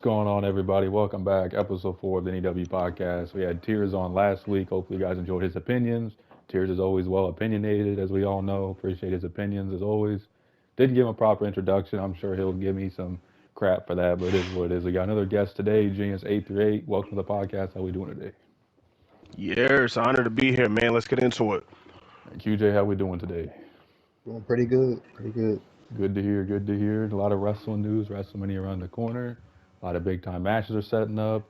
What's going on, everybody? Welcome back. Episode 4 of the NEW podcast. We had Tears on last week. Hopefully, you guys enjoyed his opinions. Tears is always well opinionated, as we all know. Appreciate his opinions as always. Didn't give him a proper introduction. I'm sure he'll give me some crap for that, but it is what it is. We got another guest today, Genius 838. Welcome to the podcast. How we doing today? Yeah, it's an honor to be here, man. Let's get into it. And QJ, how we doing today? Doing pretty good, pretty good. Good to hear. Good to hear. A lot of wrestling news. WrestleMania around the corner. A lot of big time matches are setting up.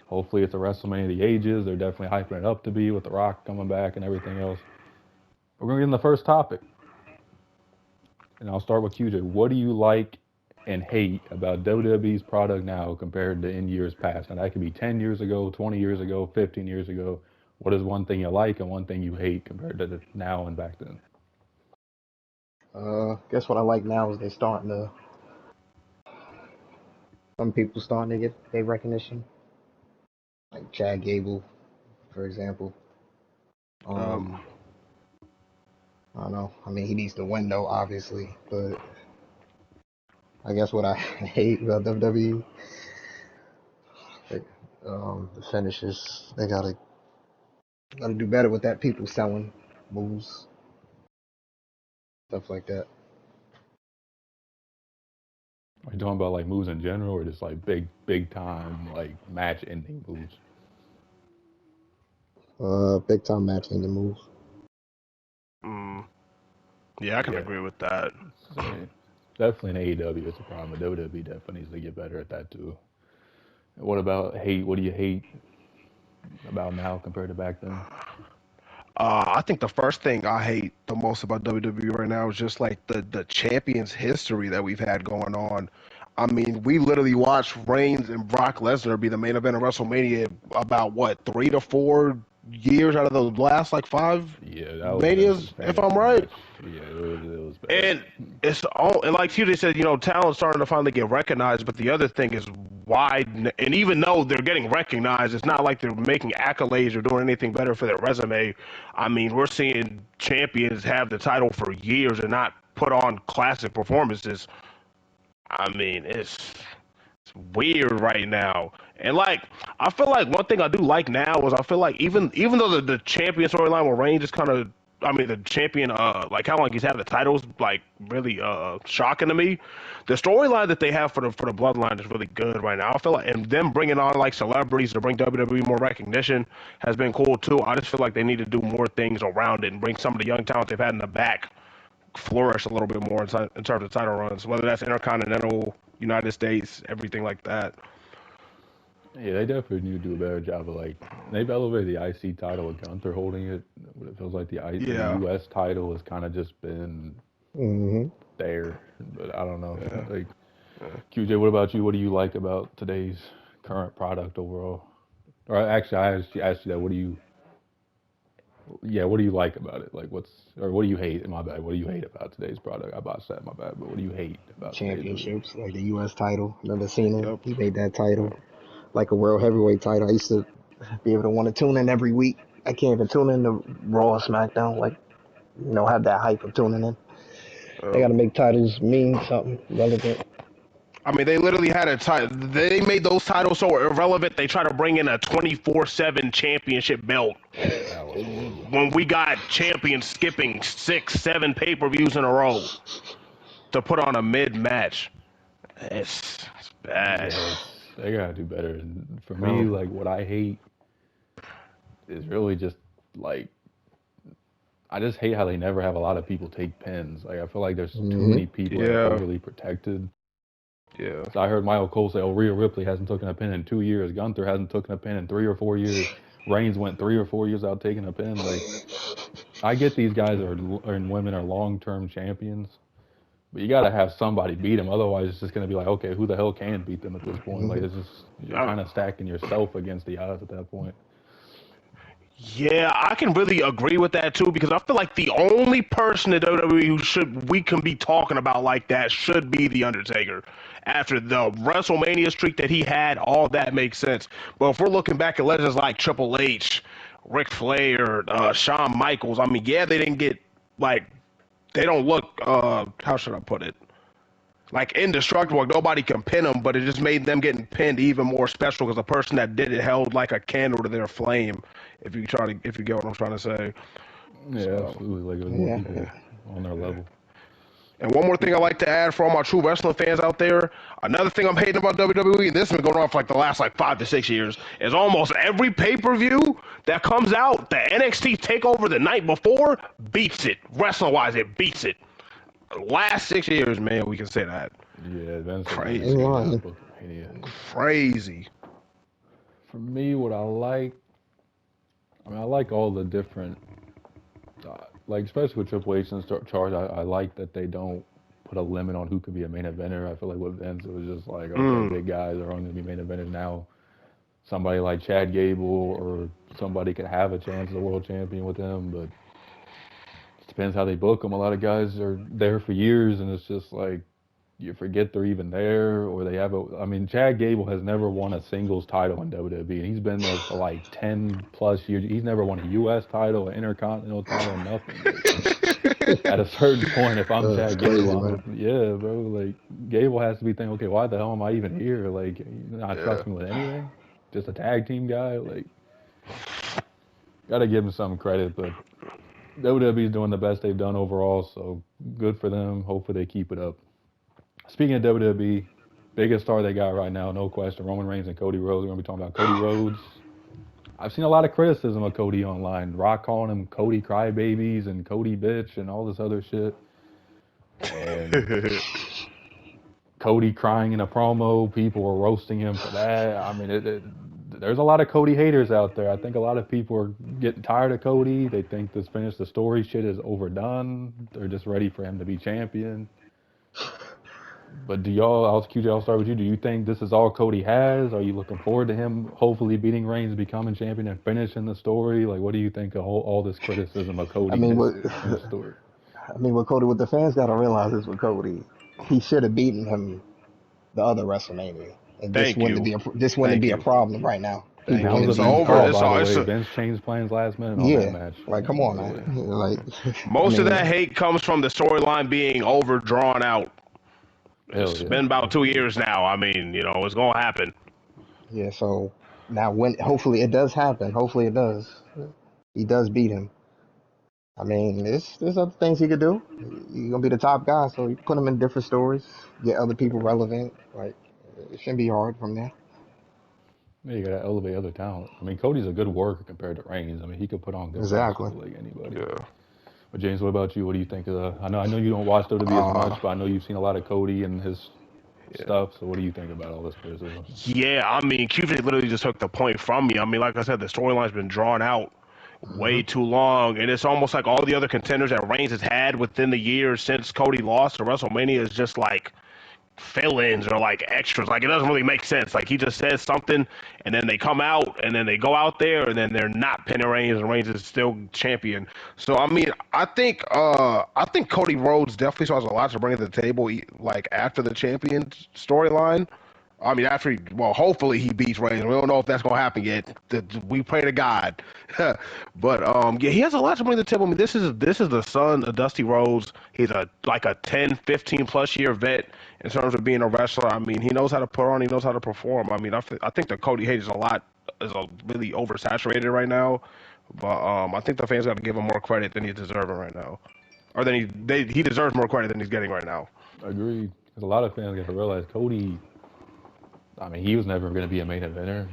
Hopefully, it's a WrestleMania of the ages. They're definitely hyping it up to be with The Rock coming back and everything else. We're going to get in the first topic. And I'll start with QJ. What do you like and hate about WWE's product now compared to in years past? And that could be 10 years ago, 20 years ago, 15 years ago. What is one thing you like and one thing you hate compared to now and back then? Guess what I like now is some people starting to get their recognition, like Chad Gable, for example. I don't know. I mean, he needs to win though, obviously, but I guess what I hate about WWE, the finishes. They gotta do better with that. People selling moves, stuff like that. Are you talking about like moves in general or just like big time, like match ending moves? Big time match ending moves. Yeah, I can Yeah. agree with that. So, definitely in AEW, it's a problem. But WWE definitely needs to get better at that too. What about hate? What do you hate about now compared to back then? I think the first thing I hate the most about WWE right now is just like the champions history that we've had going on. I mean, we literally watched Reigns and Brock Lesnar be the main event of WrestleMania about what 3 to 4 years out of the last like 5 Yeah, that was Manias, Vince's if I'm fantasy right. match. Yeah, it was bad. And it's all, and like TJ said, talent's starting to finally get recognized. But the other thing is why, and even though they're getting recognized, it's not like they're making accolades or doing anything better for their resume. I mean, we're seeing champions have the title for years and not put on classic performances. I mean, it's weird right now. And like, I feel like one thing I do like now is I feel like even though the champion storyline with Reigns is kind of, I mean, the champion, like how long he's had the titles, like really shocking to me. The storyline that they have for the bloodline is really good right now. I feel like, and them bringing on like celebrities to bring WWE more recognition has been cool too. I just feel like they need to do more things around it and bring some of the young talent they've had in the back flourish a little bit more in terms of title runs, whether that's Intercontinental, United States, everything like that. Yeah, they definitely need to do a better job of like they've elevated the IC title with Gunther holding it, but it feels like the Yeah. US title has kind of just been Mm-hmm. there. But I don't know. Yeah. Like QJ, what about you? What do you like about today's current product overall? Or actually, I asked you that. What do you like about it? Like, what do you hate? My bad. What do you hate about today's product? I bought that. My bad. But what do you hate about today's product? Championships, like the U.S. title. Remember Cena? Yep. He made that title like a world heavyweight title. I used to be able to want to tune in every week. I can't even tune in to Raw or SmackDown. Like, have that hype of tuning in. They got to make titles mean something relevant. I mean, they literally had a title. They made those titles so irrelevant. They try to bring in a 24/7 championship belt That was horrible. when we got champions skipping 6, 7 pay-per-views in a row to put on a mid-match. It's bad. Yeah, they gotta do better. And for me, like what I hate is really just like I just hate how they never have a lot of people take pins. Like I feel like there's too many people that are Yeah. overly protected. Yeah. So I heard Michael Cole say, "Oh, Rhea Ripley hasn't taken a pin in 2 years. Gunther hasn't taken a pin in 3 or 4 years. Reigns went 3 or 4 years without taking a pin." Like I get these guys and women are long-term champions, but you gotta have somebody beat them. Otherwise, it's just gonna be like, okay, who the hell can beat them at this point? Like it's just you're kind of stacking yourself against the odds at that point. Yeah, I can really agree with that too because I feel like the only person at WWE we can be talking about like that should be the Undertaker. After the WrestleMania streak that he had, all that makes sense. But if we're looking back at legends like Triple H, Ric Flair, Shawn Michaels, I mean, yeah, they didn't get like they don't look. How should I put it? like indestructible. Like nobody can pin them, but it just made them getting pinned even more special because the person that did it held like a candle to their flame. If you get what I'm trying to say. Yeah, So absolutely. Like, there's more Yeah. people on their yeah. level. And one more thing I like to add for all my true wrestling fans out there, another thing I'm hating about WWE, and this has been going on for like the last like 5 to 6 years, is almost every pay-per-view that comes out, the NXT takeover the night before beats it. Wrestling-wise, it beats it. Last 6 years, man, we can say that. Yeah, Vince has done a Crazy. great Right. job booking Mania. Crazy. For me, what I like, I mean, I like all the different, like especially with Triple H and Charge. I like that they don't put a limit on who could be a main eventer. I feel like with Vince, it was just like, okay, Mm. big guys are only going to be main eventers now. Somebody like Chad Gable or somebody could have a chance as a world champion with him, but it depends how they book them. A lot of guys are there for years, and it's just like you forget they're even there, or they have a. I mean, Chad Gable has never won a singles title in WWE, and he's been there for like 10+ years. He's never won a U.S. title, an Intercontinental title, nothing. Like, at a certain point, if I'm It's Chad crazy, Gable, man. yeah, bro. Like Gable has to be thinking, okay, why the hell am I even here? Like, you not Yeah. trust me with anything? Just a tag team guy? Like, gotta give him some credit, but WWE's doing the best they've done overall, so good for them. Hopefully they keep it up. Speaking of WWE, biggest star they got right now, no question, Roman Reigns and Cody Rhodes. We're gonna be talking about Cody Rhodes. I've seen a lot of criticism of Cody online. Rock calling him Cody crybabies and Cody bitch and all this other shit. And Cody crying in a promo, people were roasting him for that. I mean, there's a lot of Cody haters out there. I think a lot of people are getting tired of Cody. They think this finish the story shit is overdone. They're just ready for him to be champion. But do y'all, I'll start with you. Do you think this is all Cody has? Are you looking forward to him hopefully beating Reigns, becoming champion, and finishing the story? Like, what do you think of all this criticism of I Cody mean, what missing the story? I mean, what Cody, what the fans gotta realize is with Cody, he should have beaten him the other WrestleMania, and Thank you. this wouldn't Thank be a you. problem right now. Thank People That you. was wouldn't a It's be Vince over. call, upset. by the It's way. a, Vince changed plans last minute on that Yeah, match. like come on, man. Like, I most of mean, that hate comes from the storyline being overdrawn out. Hell It's yeah. been about 2 years now. I mean, it's gonna happen. yeah. So now, when hopefully it does happen, hopefully it does. He does beat him. I mean, there's other things he could do. He's gonna be the top guy, so you put him in different stories, get other people relevant. Like, it shouldn't be hard from there. Yeah, you gotta elevate other talent. I mean, Cody's a good worker compared to Reigns. I mean, he could put on good matches Exactly. with like anybody. Yeah. But James, what about you? What do you think of the? I know you don't watch WWE as Uh, much, but I know you've seen a lot of Cody and his yeah. stuff. So what do you think about all this criticism? Yeah, I mean, QJ literally just took the point from me. I mean, like I said, the storyline's been drawn out Hmm. way too long, and it's almost like all the other contenders that Reigns has had within the years since Cody lost to WrestleMania is just like fill-ins or like extras. Like it doesn't really make sense. Like he just says something, and then they come out, and then they go out there, and then they're not pinning Reigns, and Reigns is still champion. So I mean, I think Cody Rhodes definitely still has a lot to bring to the table, like after the champion storyline. I mean, hopefully he beats Reigns. We don't know if that's gonna happen yet. We pray to God, but yeah, he has a lot to bring to the table. I mean, this is the son of Dusty Rhodes. He's a 10, 15 plus year vet in terms of being a wrestler. I mean, he knows how to put on. He knows how to perform. I mean, I think the Cody Hayes is a really oversaturated right now, but I think the fans got to give him more credit than he's deserving right now, or than he deserves more credit than he's getting right now. Agreed. Because a lot of fans got to realize Cody. I mean, he was never going to be a main eventer.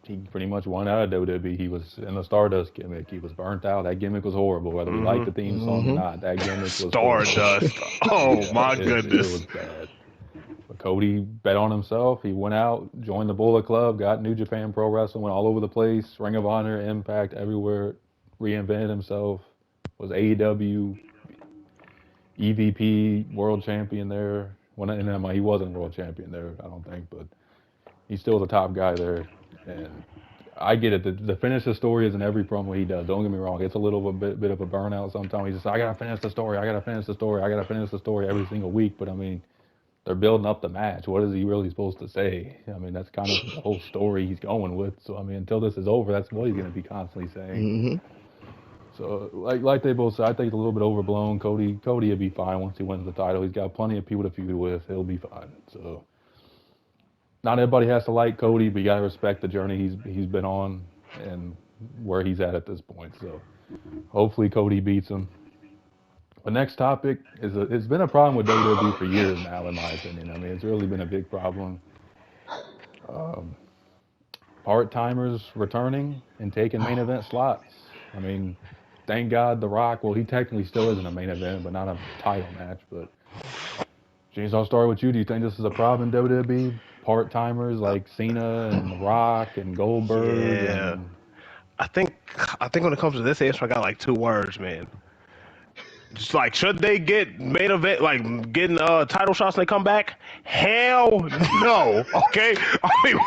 He pretty much won out of WWE. He was in the Stardust gimmick. He was burnt out. That gimmick was horrible. Whether we like Hmm. the theme song or Hmm. not, that gimmick was horrible. Stardust. Oh Yeah, my it goodness. was bad. But Cody bet on himself. He went out, joined the Bullet Club, got New Japan Pro Wrestling, went all over the place, Ring of Honor, Impact, everywhere, reinvented himself, was AEW, EVP, world champion there. When he wasn't world champion there, I don't think, but he's still the top guy there. And I get it. The finish the story is in every promo he does. Don't get me wrong. It's a little bit of a burnout sometimes. He's just, I gotta finish the story. I gotta finish the story. I gotta finish the story every single week. But I mean, they're building up the match. What is he really supposed to say? I mean, that's kind of the whole story he's going with. So I mean, until this is over, that's what he's going to be constantly saying. Hmm. So like they both said, I think it's a little bit overblown. Cody will be fine once he wins the title. He's got plenty of people to feud with. He'll be fine. So not everybody has to like Cody, but you gotta respect the journey he's been on and where he's at this point. So hopefully Cody beats him. The next topic is it's been a problem with WWE for years now, in my opinion. I mean, it's really been a big problem. Part-timers returning and taking main event slots. I mean, thank God The Rock, well, he technically still isn't a main event, but not a title match. But James, I'll start with you. Do you think this is a problem in WWE? Part-timers like Cena and The Rock and Goldberg Yeah. and I think when it comes to this answer, I got like 2 words, man. Just like, should they get main event, like getting title shots when they come back? Hell no. Okay, I mean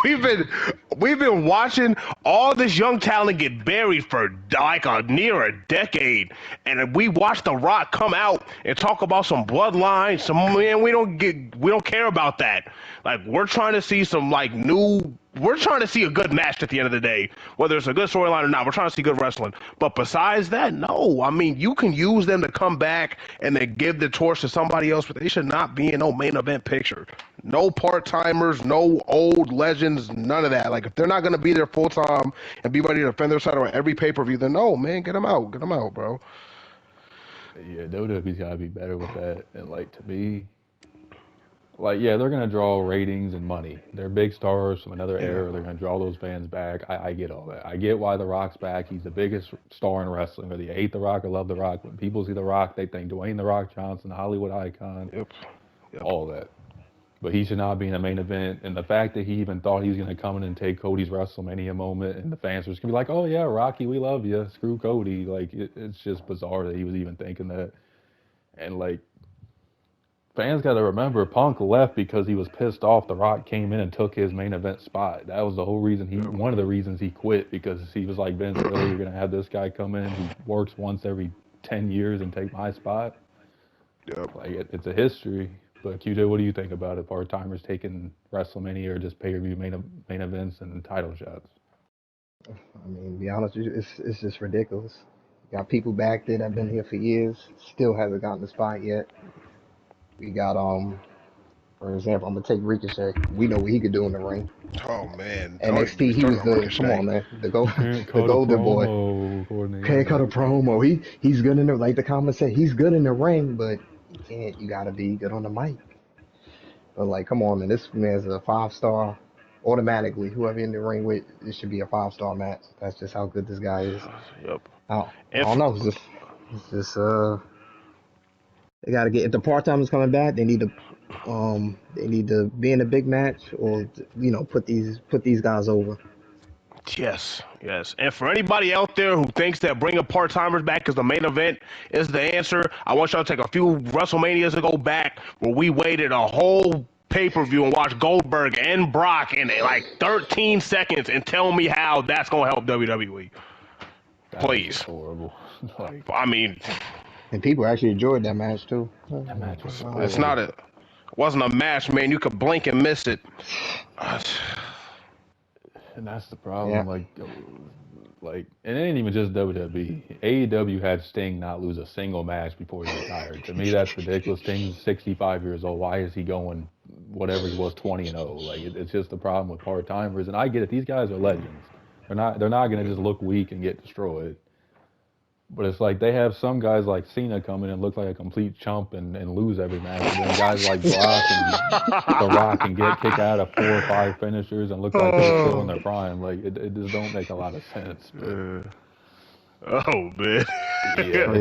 we've been watching all this young talent get buried for like near a decade, and we watched The Rock come out and talk about some bloodline. Some man, we don't care about that. Like we're trying to see some like new. We're trying to see a good match at the end of the day, whether it's a good storyline or not. We're trying to see good wrestling. But besides that, no. I mean, you can use them to come back and then give the torch to somebody else, but they should not be in no main event picture. No part-timers, no old legends, none of that. Like, if they're not going to be there full-time and be ready to defend their title at every pay-per-view, then no, man, get them out. Get them out, bro. yeah, WWE's got to be better with that. And like to me, like, yeah, they're going to draw ratings and money. They're big stars from another era. They're going to draw those fans back. I get all that. I get why The Rock's back. He's the biggest star in wrestling. Whether you hate The Rock or love The Rock, when people see The Rock, they think Dwayne The Rock Johnson, Hollywood icon, Yep. all that. But he should not be in a main event. And the fact that he even thought he was going to come in and take Cody's WrestleMania moment, and the fans were just going to be like, oh, yeah, Rocky, we love you. Screw Cody. Like, it's just bizarre that he was even thinking that. And, like, fans got to remember, Punk left because he was pissed off The Rock came in and took his main event spot. That was the whole reason one of the reasons he quit, because he was like, Vince, really, you're going to have this guy come in who works once every 10 years and take my spot? Yep. Like, it's a history. But QJ, what do you think about it? Part-timers taking WrestleMania or just pay-per-view main events and title shots? I mean, to be honest with you, it's just ridiculous. Got people back there that have been here for years, still haven't gotten the spot yet. We got for example, I'm gonna take Ricochet. We know what he could do in the ring. Oh man. NXT, he was come on, man, the golden boy. Can't cut a promo. He's good in the, like the comments said, he's good in the ring, but you gotta be good on the mic. But like, come on, man, this man's a 5-star. Automatically, whoever in the ring with, it should be a 5-star match. That's just how good this guy is. Yep. I don't know. It's just they gotta get, if the part-timers coming back, they need to be in a big match, or put these guys over. Yes. And for anybody out there who thinks that bringing part-timers back as the main event is the answer, I want y'all to take a few WrestleManias to go back where we waited a whole pay-per-view and watched Goldberg and Brock in like 13 seconds and tell me how that's going to help WWE. Please. Horrible. Like, I mean, and people actually enjoyed that match too. that match was it wasn't a match, man. You could blink and miss it. And that's the problem. Yeah. Like, and it ain't even just WWE. AEW had Sting not lose a single match before he retired. To me, that's ridiculous. Sting's 65 years old. Why is he going whatever he was, 20-0? Like, it's just the problem with part timers. And I get it. These guys are legends. They're not going to just look weak and get destroyed. But it's like they have some guys like Cena come in and look like a complete chump and lose every match. And then guys like Brock and The Rock can get kicked out of 4 or 5 finishers and look like they're still in their prime. Like, it just don't make a lot of sense. Oh, man. Yeah,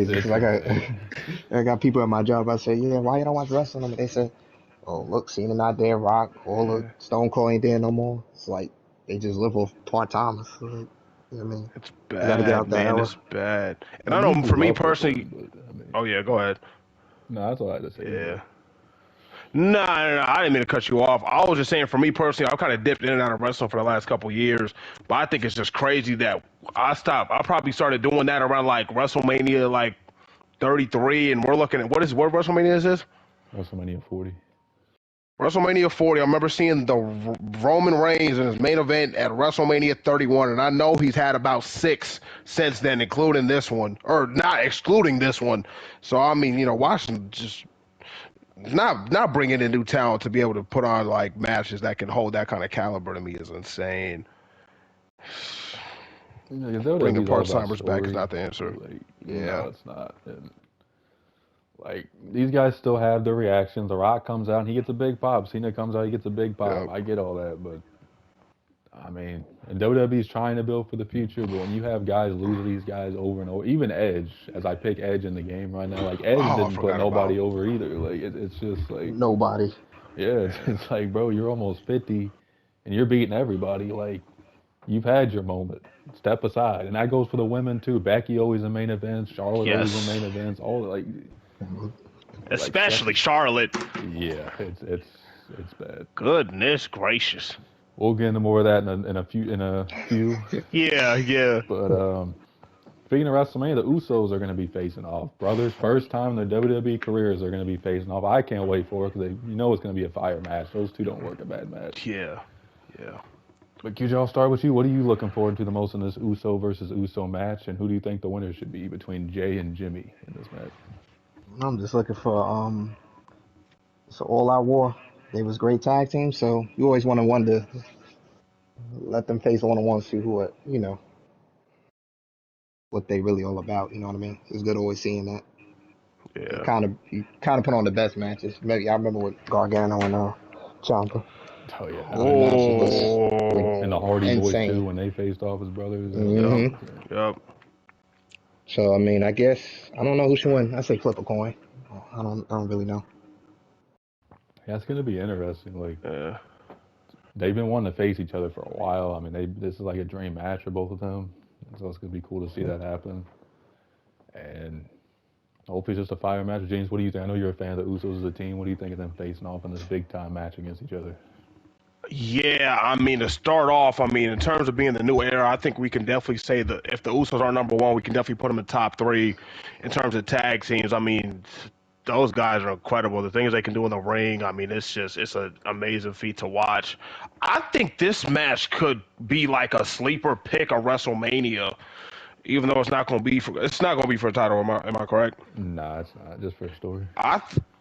I got people at my job. I say, yeah, why you don't watch wrestling? And they say, oh, look, Cena not there, Rock, or look, Stone Cold ain't there no more. It's like they just live off part-timers. You know what I mean? It's bad, man. It's bad. And I know for me personally... Oh, yeah, go ahead. No, that's all I had to say. Yeah. No, I didn't mean to cut you off. I was just saying, for me personally, I've kind of dipped in and out of wrestling for the last couple of years, but I think it's just crazy that I probably started doing that around like WrestleMania like 33, and we're looking at what WrestleMania is this? WrestleMania 40. WrestleMania 40, I remember seeing the Roman Reigns in his main event at WrestleMania 31, and I know he's had about 6 since then, including this one, or not excluding this one. So, I mean, you know, watching just not bringing in new talent to be able to put on, like, matches that can hold that kind of caliber to me is insane. Yeah, Bringing WWE's all about part-timers back is story. not the answer. Like, Yeah. no, it's not. And, like, these guys still have their reactions. The Rock comes out and he gets a big pop. Cena comes out, he gets a big pop. Yep. I get all that, but I mean, and WWE's trying to build for the future, but when you have guys lose to these guys over and over, even Edge, as I pick Edge in the game right now, like Edge Oh, I didn't put forgot nobody about. over either. Like it's just like, Nobody. yeah, it's like, bro, you're almost 50 and you're beating everybody. Like you've had your moment. Step aside, and that goes for the women too. Becky always in main events, Charlotte always in Yes. main events. All like step. Especially Charlotte. Yeah, it's bad. Goodness gracious. We'll get into more of that in a few. Yeah. But speaking of WrestleMania, the Usos are going to be facing off. Brothers, first time in their WWE careers, are going to be facing off. I can't wait for it because you know it's going to be a fire match. Those two don't work a bad match. Yeah. But QJ, I'll start with you. What are you looking forward to the most in this Uso versus Uso match, and who do you think the winner should be between Jey and Jimmy in this match? I'm just looking for it's an all-out war. They was great tag team, so you always want to wonder, let them face one-on-one, see who what they really all about. You know what I mean? It's good always seeing that. Yeah. You kind of put on the best matches. Maybe I remember with Gargano and Ciampa. Oh yeah, and the Hardy Boys insane. too when they faced off as brothers. Yep. So I mean, I guess I don't know who should win. I say flip a coin. I don't really know. Yeah, it's gonna be interesting. Like Yeah. they've been wanting to face each other for a while. I mean, this is like a dream match for both of them, so it's gonna be cool to see that happen. And hopefully, it's just a fire match. James, what do you think? I know you're a fan of the Usos as a team. What do you think of them facing off in this big time match against each other? Yeah, I mean, to start off, I mean, in terms of being the new era, I think we can definitely say that if the Usos are number one, we can definitely put them in top 3 in terms of tag teams. I mean, those guys are incredible. The things they can do in the ring, I mean, it's an amazing feat to watch. I think this match could be like a sleeper pick of WrestleMania, even though it's not going to be for a title. Am I correct? Nah, it's not. Just for a story.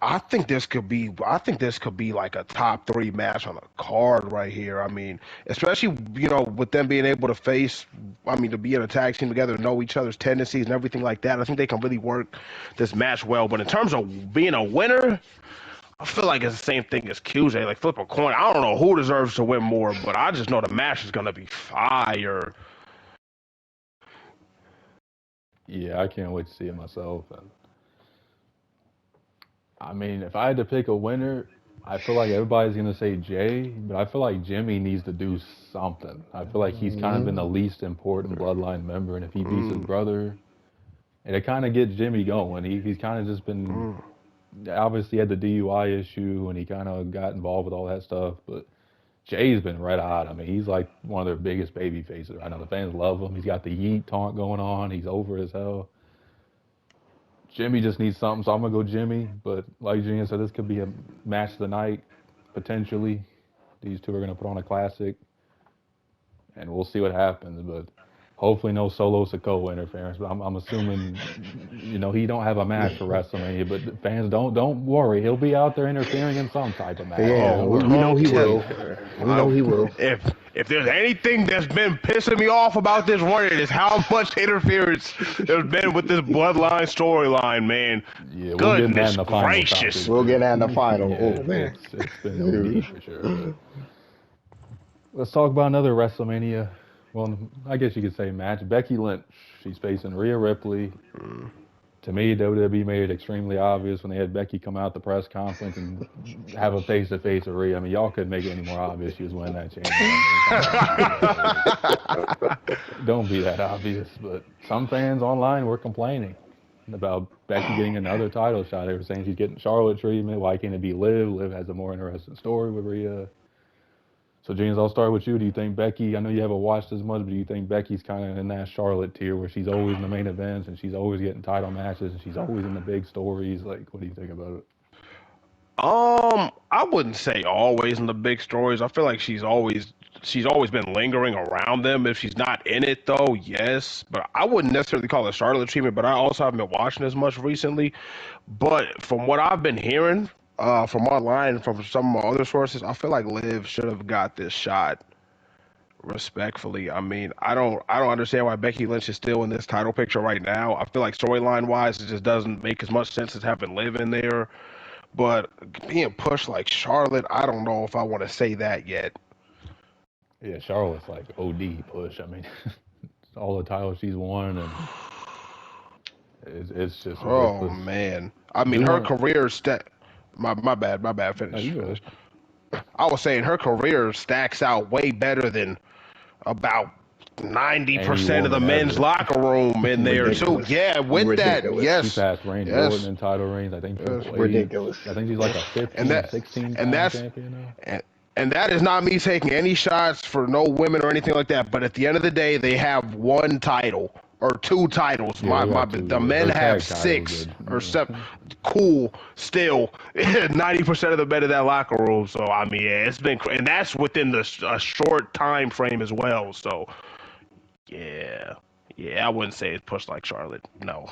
I think this could be like a top 3 match on a card right here. I mean, especially with them being able to to be in a tag team together, know each other's tendencies and everything like that. I think they can really work this match well. But in terms of being a winner, I feel like it's the same thing as QJ, like flip a coin. I don't know who deserves to win more, but I just know the match is gonna be fire. Yeah, I can't wait to see it myself. And I mean, if I had to pick a winner, I feel like everybody's gonna say Jey, but I feel like Jimmy needs to do something. I feel like he's kind of been the least important bloodline member, and if he beats his brother, and it kind of gets Jimmy going. He's kind of just been obviously had the DUI issue, and he kind of got involved with all that stuff, but Jay's been red hot. I mean, he's like one of their biggest baby faces right now. The fans love him. He's got the yeet taunt going on. He's over as hell. Jimmy just needs something, so I'm gonna go Jimmy. But like Gene said, this could be a match of the night, potentially. These two are gonna put on a classic, and we'll see what happens. But hopefully, no Solo Sikoa interference. But I'm assuming, he don't have a match for WrestleMania. But fans, don't worry. He'll be out there interfering in some type of match. Yeah, we know he will. We know he will. If there's anything that's been pissing me off about this run, it is how much interference there's been with this bloodline storyline, man. Yeah, we'll get that in the final gracious. We'll get that in the final. Yeah, man. It's been OD for sure. But let's talk about another WrestleMania. Well, I guess you could say match. Becky Lynch. She's facing Rhea Ripley. To me, WWE made it extremely obvious when they had Becky come out at the press conference and have a face-to-face with Rhea. I mean, y'all couldn't make it any more obvious she was winning that championship. Don't be that obvious. But some fans online were complaining about Becky getting another title shot. They were saying she's getting Charlotte treatment. Why can't it be Liv? Liv has a more interesting story with Rhea. So, James, I'll start with you. Do you think Becky, I know you haven't watched as much, but do you think Becky's kind of in that Charlotte tier where she's always in the main events and she's always getting title matches and she's always in the big stories? Like, what do you think about it? I wouldn't say always in the big stories. I feel like she's always been lingering around them. If she's not in it though, yes. But I wouldn't necessarily call it Charlotte treatment. But I also haven't been watching as much recently. But from what I've been hearing, from online and from some of my other sources, I feel like Liv should have got this shot. Respectfully, I mean, I don't understand why Becky Lynch is still in this title picture right now. I feel like storyline wise, it just doesn't make as much sense as having Liv in there. But being pushed like Charlotte, I don't know if I want to say that yet. Yeah, Charlotte's like OD push. I mean, all the titles she's won, and it's just Oh ridiculous. man, I mean her career my bad. No, Finish, you go. finish. I was saying her career stacks out way better than about 90% of the woman men's ever. locker room in there too. Ridiculous. Yeah, with that, Ridiculous. She yes, passed Randy Orton yes, in title reigns. I think yes. Triple H. Ridiculous. I think she's like a and 15 or that 16 and time that's champion now. and that is not me taking any shots for no women or anything like that. But at the end of the day, they have one title or two titles. Yeah, they got two. The men Her have tag title's six good. or Yeah. seven. Cool. Still, 90% of the men in that locker room. So I mean, yeah, it's been, and that's within a short time frame as well. So yeah, I wouldn't say it's pushed like Charlotte. No.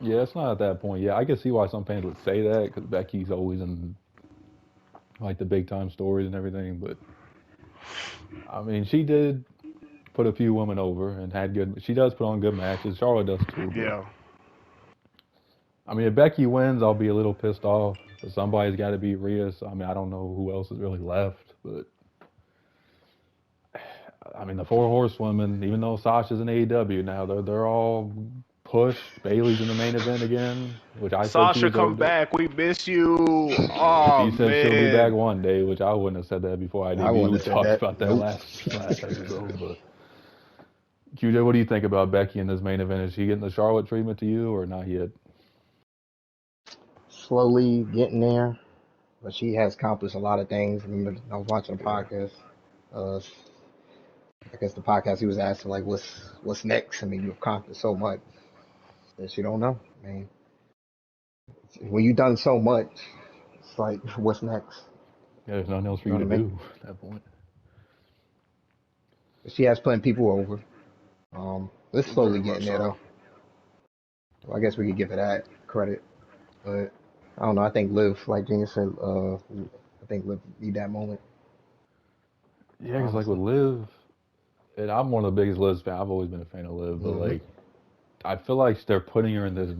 Yeah, it's not at that point. Yeah, I can see why some fans would say that because Becky's always in like the big time stories and everything. But I mean, she did put a few women over and had good. She does put on good matches. Charlotte does too. But Yeah. I mean, if Becky wins, I'll be a little pissed off. But somebody's got to beat Rhea. So I mean, I don't know who else is really left. But I mean, the four horsewomen, even though Sasha's in AEW now, they're all pushed. Bailey's in the main event again, which I said she Sasha, was come going to do. back. We miss you. Oh She said she'll be back man. one day, which I wouldn't have said that before I I debuted. We wouldn't have said talked that. about that Nope. last episode. But QJ, what do you think about Becky in this main event? Is she getting the Charlotte treatment to you or not yet? Slowly getting there, but she has accomplished a lot of things. I remember I was watching a podcast. Uh, I guess the podcast he was asking like, "What's next?" I mean, you've accomplished so much that you don't know. I mean, when you've done so much, it's like, what's next? Yeah, there's nothing else for You you know to what I mean? do at that point. But she has plenty of people over. It's slowly Very much getting there so. though. Well, I guess we could give her that credit, but I don't know. I think Liv, like Gene said, I think Liv need that moment. Yeah, because like with Honestly. Liv, and I'm one of the biggest Liv fans. I've always been a fan of Liv, but Hmm. like I feel like they're putting her in this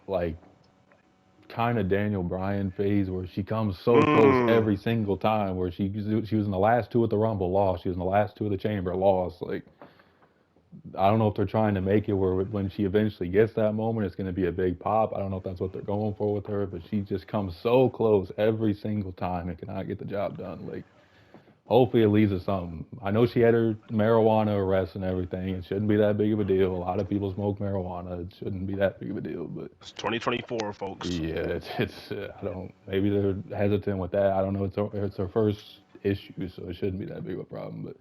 like kind of Daniel Bryan phase where she comes so close Mm. every single time. Where she was in the last two at the Rumble, lost. She was in the last two of the Chamber, lost. Like I don't know if they're trying to make it where when she eventually gets that moment, it's going to be a big pop. I don't know if that's what they're going for with her, but she just comes so close every single time and cannot get the job done. Like hopefully it leads to something. I know she had her marijuana arrest and everything. It shouldn't be that big of a deal. A lot of people smoke marijuana. It shouldn't be that big of a deal, but It's 2024, folks. yeah, it's I don't. Maybe they're hesitant with that. I don't know. It's her first issue, so it shouldn't be that big of a problem. But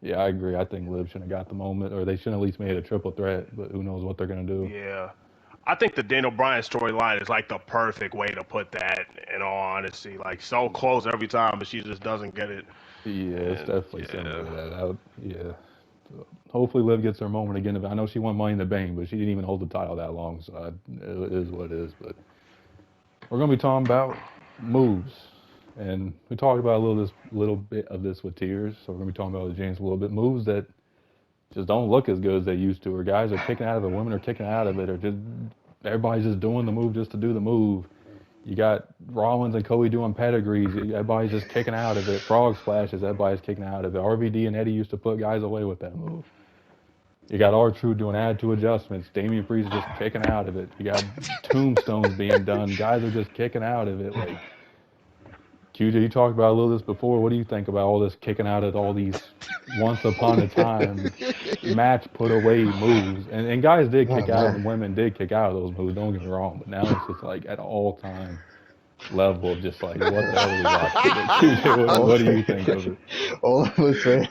yeah, I agree. I think Liv shouldn't have got the moment, or they shouldn't at least made it a triple threat. But who knows what they're gonna do? Yeah. I think the Daniel Bryan storyline is like the perfect way to put that, in all honesty. Like, so close every time, but she just doesn't get it. Yeah, it's And definitely similar yeah. to that. Yeah. So hopefully Liv gets her moment again. I know she won Money in the Bank, but she didn't even hold the title that long, so it is what it is. But we're gonna be talking about moves, and we talked about a little bit of this with Tears. So we're gonna be talking about with James a little bit. Moves that just don't look as good as they used to, or guys are kicking out of it, women are kicking out of it, or just everybody's just doing the move just to do the move. You got Rollins and Cody doing pedigrees. Everybody's just kicking out of it. Frog splashes. Everybody's kicking out of it. RVD and Eddie used to put guys away with that move. You got R-Truth doing attitude adjustments. Damian Priest just kicking out of it. You got tombstones being done. Guys are just kicking out of it. Like QJ, you talked about a little of this before. What do you think about all this kicking out of all these once upon a time match put away moves? And guys did Oh kick out and man. women did kick out of those moves. Don't get me wrong. But now it's just like at all time level of just like what the hell are we watching? QJ, what do you think of it? All I'm gonna say,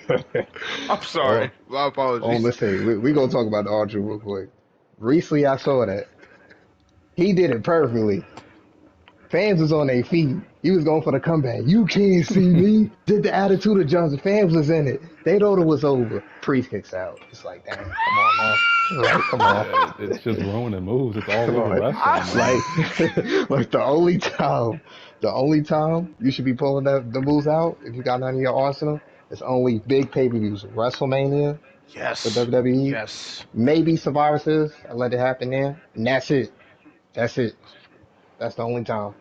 I'm all, sorry. My all I'm apologies. gonna say, we gonna talk about the Archer real quick. Recently, I saw that he did it perfectly. Fans was on their feet. He was going for the comeback. You can't see me. Did the attitude adjustment. Fans was in it. They thought it was over. Priest kicks out. It's like, damn, come on, man. Like, come on. Yeah, it's just ruining moves. It's all Come over on. wrestling. Man. Like the only time you should be pulling the moves out, if you got none in your arsenal, it's only big pay-per-views. WrestleMania for Yes. WWE. Yes. Maybe Survivor Series. I let it happen there. And that's it. That's it. That's the only time.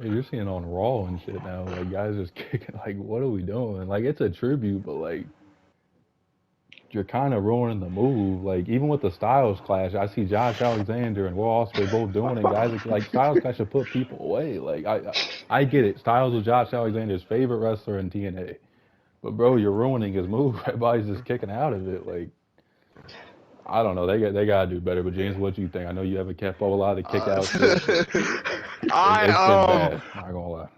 Yeah, you're seeing on Raw and shit now, like guys just kicking. Like, what are we doing? Like, it's a tribute, but like, you're kind of ruining the move. Like, even with the Styles Clash, I see Josh Alexander and Will Ospreay both doing it. Guys, like Styles Clash should put people away. Like, I get it. Styles was Josh Alexander's favorite wrestler in TNA, but bro, you're ruining his move. Everybody's just kicking out of it. Like, I don't know. They gotta do better. But James, what you think? I know you haven't kept up a lot of kick out shit. It's been bad. Not gonna lie.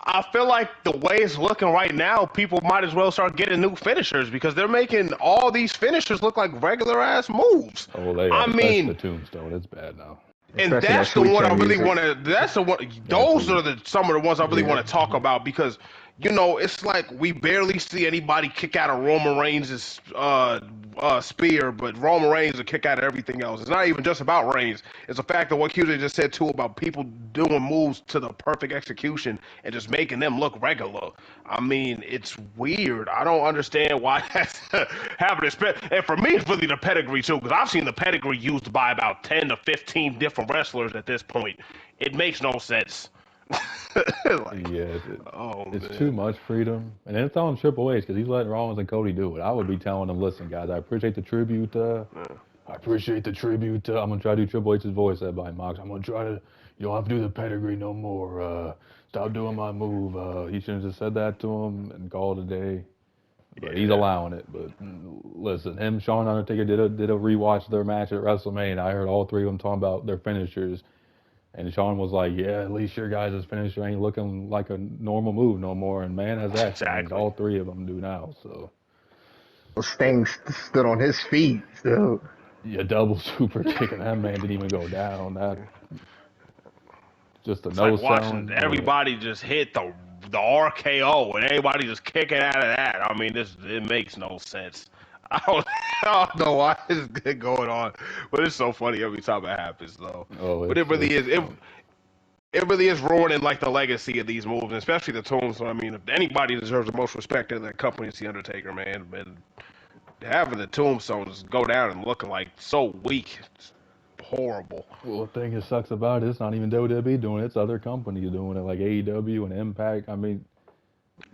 I feel like the way it's looking right now, people might as well start getting new finishers because they're making all these finishers look like regular ass moves. Oh, they are. I mean, the Tombstone. It's bad now. and Especially that's that the Sweet one I Chin really music. want to. That's the one. Those are some of the ones I really Yeah. want to talk about because you know it's like we barely see anybody kick out of Roman Reigns' spear, but Roman Reigns will kick out of everything else. It's not even just about Reigns. It's the fact that what QJ just said too about people doing moves to the perfect execution and just making them look regular. I mean, it's weird. I don't understand why that's happening. And for me, it's really the pedigree too, because I've seen the pedigree used by about 10 to 15 different wrestlers at this point. It makes no sense. Like, Yeah, oh it's man. too much freedom, and it's on Triple H because he's letting Rollins and Cody do it. I would be telling them, listen, guys, I appreciate the tribute. I appreciate the tribute. I'm gonna try to do Triple H's voice at by Mox. I'm gonna try to. You don't have to do the pedigree no more. Stop doing my move. He should have just said that to him and called it a day. But he's allowing it. But listen, him, Shawn Undertaker did a rewatch of their match at WrestleMania. I heard all three of them talking about their finishers. And Shawn was like, yeah, at least your guys' finisher ain't looking like a normal move no more. And man, has that changed. Exactly. All three of them do now. So Sting stood on his feet still. yeah, double super kick and that man didn't even go down. That just a It's no like watching sound. everybody just hit the RKO and everybody just kicking out of that. I mean, it makes no sense. I don't know why this is going on, but it's so funny every time it happens, though. Oh, But it really is. It really is ruining like the legacy of these moves, and especially the Tombstone. I mean, if anybody deserves the most respect in that company, it's the Undertaker, man. And having the Tombstones go down and looking like so weak, it's horrible. Well, the thing that sucks about it, it's not even WWE doing it. It's other companies doing it, like AEW and Impact. I mean,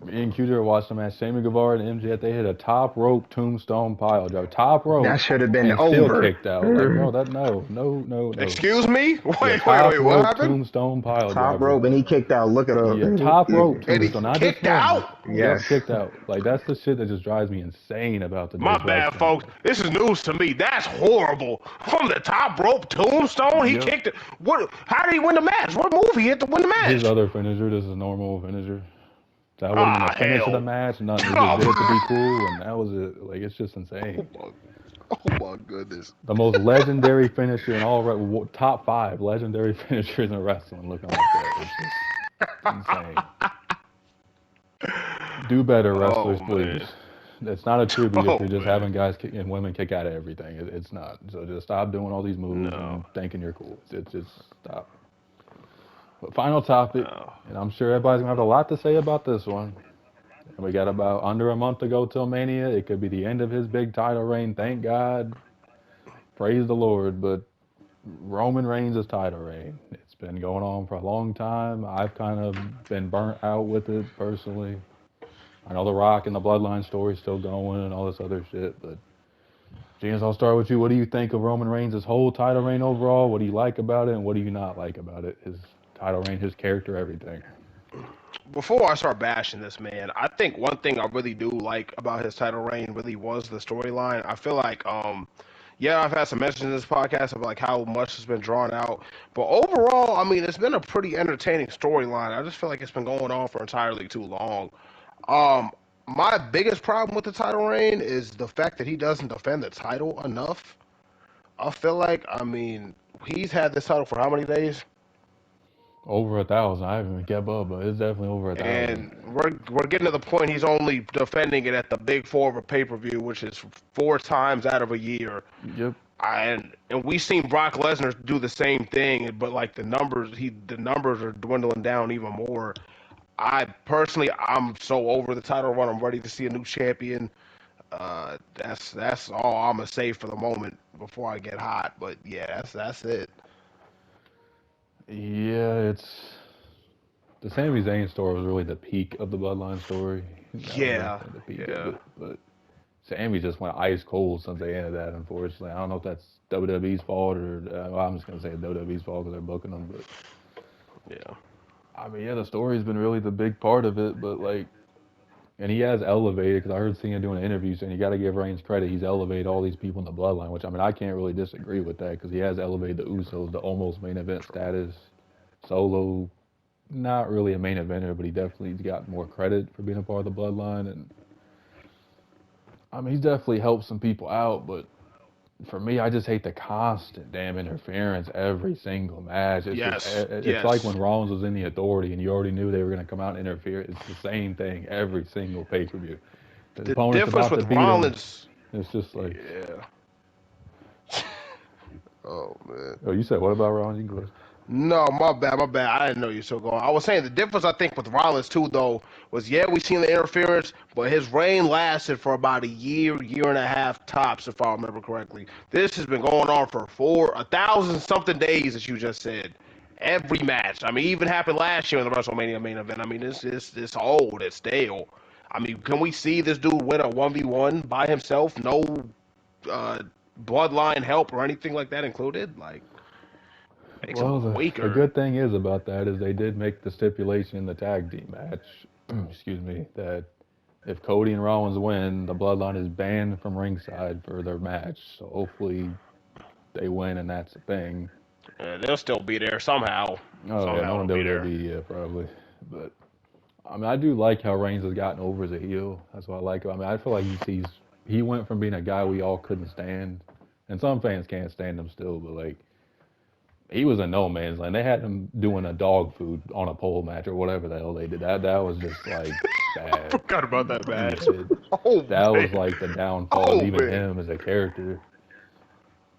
me and QJ watched the match. Sammy Guevara and MJF, they hit a top rope tombstone pile drive. Top rope. That should have been and still over. kicked out. Like, bro, that no. Excuse me? Wait, top what rope happened? Tombstone pile Top driver. rope, and he kicked out. Look at him. Yeah, top rope tombstone. Not just Kicked out? Yes. Yep, kicked out. Like, that's the shit that just drives me insane about the My bad, folks. This is news to me. That's horrible. From the top rope tombstone, he kicked it. What? How did he win the match? What move he hit to win the match? His other finisher, this is a normal finisher. That wasn't even a finish of the match, nothing. He just did it to be cool, and that was it. Like, it's just insane. Oh my goodness. The most legendary finisher in all top 5 legendary finishers in wrestling looking like that. It's just insane. Do better, wrestlers, please. It's not a tribute if you're just having guys and women kick out of everything. It's not. So just stop doing all these moves and thinking you're cool. It's just stop. But final topic, and I'm sure everybody's going to have a lot to say about this one. And we got about under a month to go till Mania. It could be the end of his big title reign. Thank God. Praise the Lord. But Roman Reigns' title reign. It's been going on for a long time. I've kind of been burnt out with it personally. I know The Rock and the Bloodline story is still going and all this other shit. But James, I'll start with you. What do you think of Roman Reigns' whole title reign overall? What do you like about it and what do you not like about it? His title reign, his character, everything. Before I start bashing this man, I think one thing I really do like about his title reign really was the storyline. I feel like, yeah, I've had some mentions in this podcast of like how much has been drawn out, but overall, I mean, it's been a pretty entertaining storyline. I just feel like it's been going on for entirely too long. My biggest problem with the title reign is the fact that he doesn't defend the title enough. I feel like, I mean, he's had this title for how many days? Over 1,000. I haven't even kept up, but it's definitely over 1,000. And we're getting to the point he's only defending it at the big four of a pay-per-view, which is 4 times out of a year. Yep. And we've seen Brock Lesnar do the same thing, but like the numbers are dwindling down even more. I'm so over the title run. I'm ready to see a new champion. That's all I'm gonna say for the moment before I get hot. But yeah, that's it. Yeah, it's the Sami Zayn story was really the peak of the Bloodline story. That was Yeah, definitely the peak of yeah. it. But Sami just went ice cold since they ended that. Unfortunately, I don't know if that's WWE's fault or well, I'm just gonna say WWE's fault because they're booking them. But Yeah. I mean, yeah, the story's been really the big part of it. But like, and he has elevated because I heard Cena doing an interview saying you got to give Reigns credit. He's elevated all these people in the Bloodline, which I mean I can't really disagree with that because he has elevated the Usos to almost main event status. Solo, not really a main eventer, but he definitely's got more credit for being a part of the Bloodline. And I mean, he's definitely helped some people out, but for me, I just hate the constant damn interference every single match. It's just, Yes, it's like when yes. Rollins was in the Authority and you already knew they were going to come out and interfere. It's the same thing every single pay per view. The The opponent's difference about to with beat him. Rollins, It's just like, yeah. Oh man. oh, you said what about Rollins? You can go. No, my bad, my bad. I didn't know you were still going. I was saying the difference I think with Rollins too, though, was yeah, we seen the interference, but his reign lasted for about a year, year and a half tops, if I remember correctly. This has been going on for 1,000 something days, as you just said. Every match. I mean, even happened last year in the WrestleMania main event. I mean, it's old, it's stale. I mean, can we see this dude win a 1v1 by himself? No uh, bloodline help or anything like that included? Like, makes him Well, look the weaker. good thing is about that is they did make the stipulation in the tag team match, excuse me, that if Cody and Rollins win, the Bloodline is banned from ringside for their match. So hopefully they win and that's the thing. They'll still be there somehow. Oh yeah, Somehow no they'll one be there. WWE, yeah, probably. But I mean, I do like how Reigns has gotten over as a heel. That's what I like. I mean, I feel like he went from being a guy we all couldn't stand, and some fans can't stand him still, but like he was a no man's land. They had him doing a dog food on a pole match or whatever the hell they did. That was just like bad. Forgot about that match. Yeah, Oh that was man. like the downfall of Oh even man. him as a character.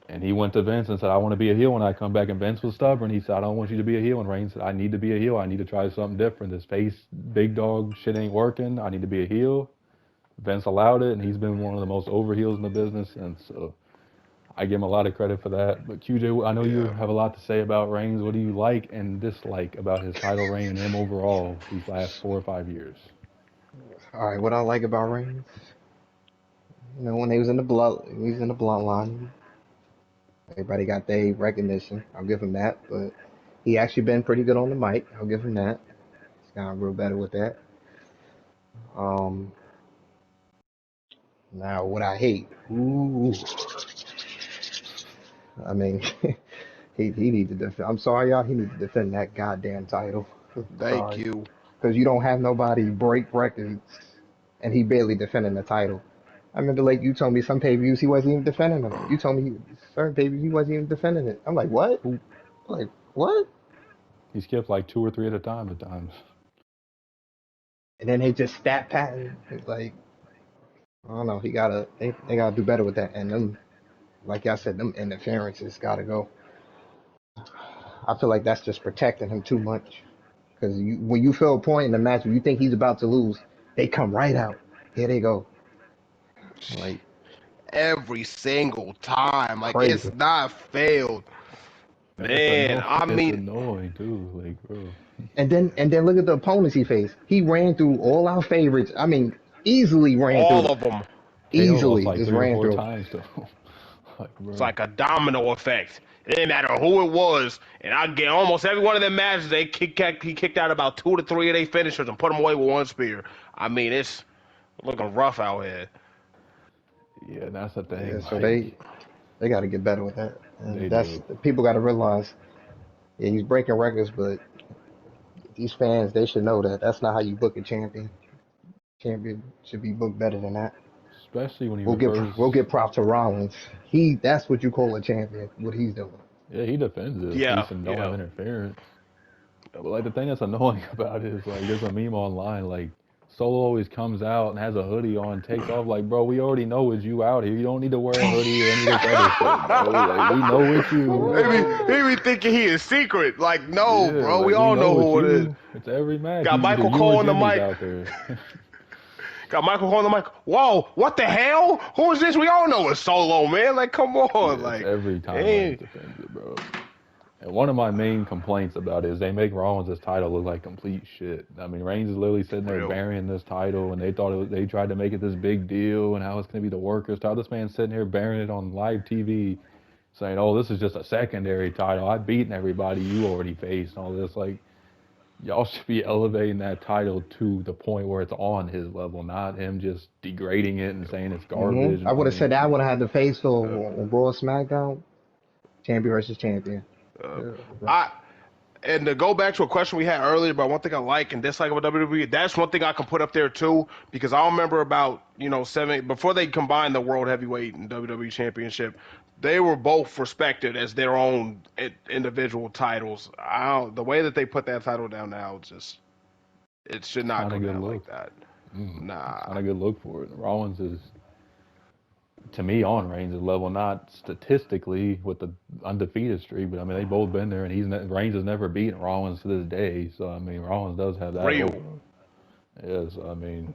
And he went to Vince and said, I want to be a heel when I come back. And Vince was stubborn. He said, I don't want you to be a heel. And Reigns said, I need to be a heel. I need to try something different. This face, big dog shit ain't working. I need to be a heel. Vince allowed it, and he's been one of the most over heels in the business. And so I give him a lot of credit for that. But QJ, I know you Yeah. have a lot to say about Reigns. What do you like and dislike about his title reign and him overall these last 4 or 5 years? All right, what I like about Reigns, when he was in the bloodline, everybody got their recognition. I'll give him that. But he actually been pretty good on the mic. I'll give him that. He's gotten real better with that. Um, Now what I hate, ooh, I mean, he needs to defend. I'm sorry, y'all. He needs to defend that goddamn title. Thank Sorry, you. because you don't have nobody break records, and he barely defending the title. I remember, like, you told me some pay-per-views he wasn't even defending them. You told me certain pay-per-views he wasn't even defending it. I'm like, what? Who Like, what? he skipped like 2 or 3 at a time at times. And then they just stat pattern. It's like, I don't know. They gotta do better with that. And them, like I said, them interferences gotta go. I feel like that's just protecting him too much. Because when you feel a point in the match where you think he's about to lose, they come right out. Here they go. Like, Every single time. Like it's crazy. not failed. And it's Man, annoying. I It's mean annoying too. Like, bro, And then look at the opponents he faced. He ran through all our favorites. I mean, easily ran all through. of them. KO lost Easily like just 3 or 4 ran through. times though. Like, It's bro. like a domino effect. It didn't matter who it was, and I get almost every one of them matches. He kicked out about 2 to 3 of their finishers and put them away with one spear. I mean, it's looking rough out here. Yeah, that's the Yeah, thing. so Like, they got to get better with that. And they that's do. people got to realize. Yeah, he's breaking records, but these fans they should know that that's not how you book a champion. Champion should be booked better than that. Especially when he We'll give refers. we'll give props to Rollins. That's what you call a champion. What he's doing. Yeah, he defends his Yeah, piece and don't have yeah. interference. But like the thing that's annoying about it is like there's a meme online like Solo always comes out and has a hoodie on, takes off like, bro, we already know it's you out here. You don't need to wear a hoodie or any of this other shit, bro. Like we know it's you. He be thinking he is secret. Like, no, Yeah, bro, like we we all know know it's who it is. you. It's every match. Got Either Michael you Cole or on the Jimmy's mic. out there. Got Michael Cole on the mic. Whoa, what the hell? Who is this? We all know it's Solo, man. Like, come on, Yeah, like it's every time hey. Reigns defends it, bro. And one of my main complaints about it is they make Rollins' title look like complete shit. I mean, Reigns is literally sitting there Real. burying this title, and they tried to make it this big deal, and how it's going to be the workers' title. This man's sitting here burying it on live TV, saying, "Oh, this is just a secondary title. I've beaten everybody you already faced." And all this, like, y'all should be elevating that title to the point where it's on his level, not him just degrading it and saying it's garbage. I would have said that. I would have had the face for on Raw SmackDown, champion versus champion. And to go back to a question we had earlier about one thing I like and dislike about WWE, that's one thing I can put up there too, because I remember about, before they combined the World Heavyweight and WWE Championship, they were both respected as their own individual titles. The way that they put that title down now, it should not go down like that. Nah. It's not a good look for it. Rollins is, to me, on Reigns' level, not statistically with the undefeated streak, but I mean, they've both been there, and Reigns has never beaten Rollins to this day. So, I mean, Rollins does have that. Real. Yes, I mean,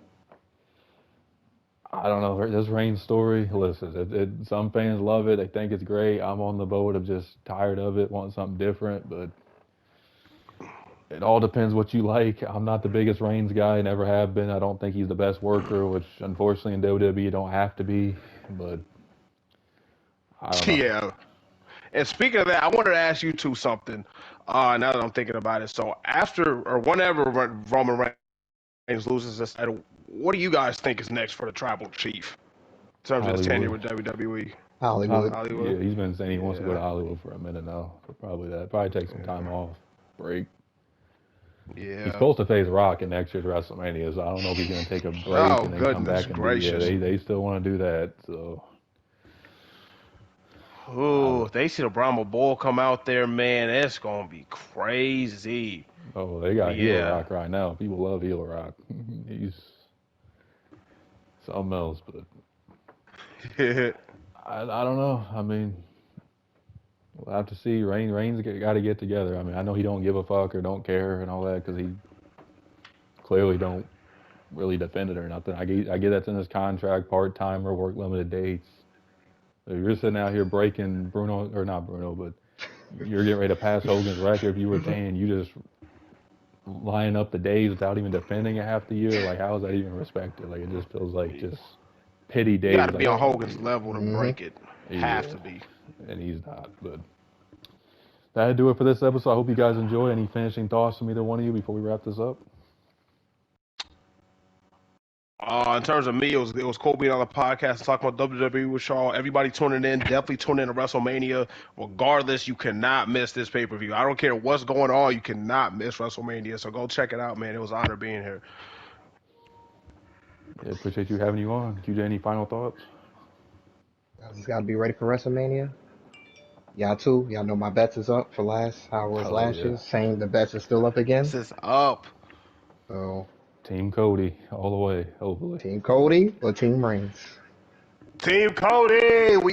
I don't know. This Reigns story, listen, some fans love it. They think it's great. I'm on the boat of just tired of it, want something different, but it all depends what you like. I'm not the biggest Reigns guy, never have been. I don't think he's the best worker, which unfortunately in WWE you don't have to be. But I don't know. Yeah. And speaking of that, I wanted to ask you two something. Now that I'm thinking about it, so after or whenever Roman Reigns loses this title, what do you guys think is next for the Tribal Chief in terms of his tenure with WWE? Hollywood. Yeah, he's been saying he wants to go to Hollywood for a minute now. For probably that. Probably take some time off, break. Yeah. He's supposed to face Rock in next year's WrestleMania, so I don't know if he's going to take a break and then come back and they still want to do that. So. Ooh, if they see the Brahma Bull come out there, man, it's going to be crazy. Oh, they got heel Rock right now. People love heel Rock. He's something else, but I don't know. I mean, we'll have to see. Reigns got to get together. I mean, I know he don't give a fuck or don't care and all that because he clearly don't really defend it or nothing. I get that's in his contract, part-time or work limited dates. If you're sitting out here breaking not Bruno, but you're getting ready to pass Hogan's record. If you retain, you just lining up the days without even defending it half the year. Like, how is that even respected? Like, it just feels like just pity days. You got to like, be on Hogan's level to break it. Have to be. And he's not. But that'd do it for this episode. I hope you guys enjoy. Any finishing thoughts from either one of you before we wrap this up? In terms of me, it was cool being on the podcast and talking about WWE with y'all. Everybody tuning in, definitely tune in to WrestleMania. Regardless, you cannot miss this pay-per-view. I don't care what's going on, you cannot miss WrestleMania. So go check it out, man. It was an honor being here. Yeah, appreciate you having you on. QJ, any final thoughts? I just gotta be ready for WrestleMania. Y'all too. Y'all know my bets is up for how it was last year. Same, the bets are still up again. This is up. So Team Cody all the way, hopefully. Team Cody or Team Reigns? Team Cody. We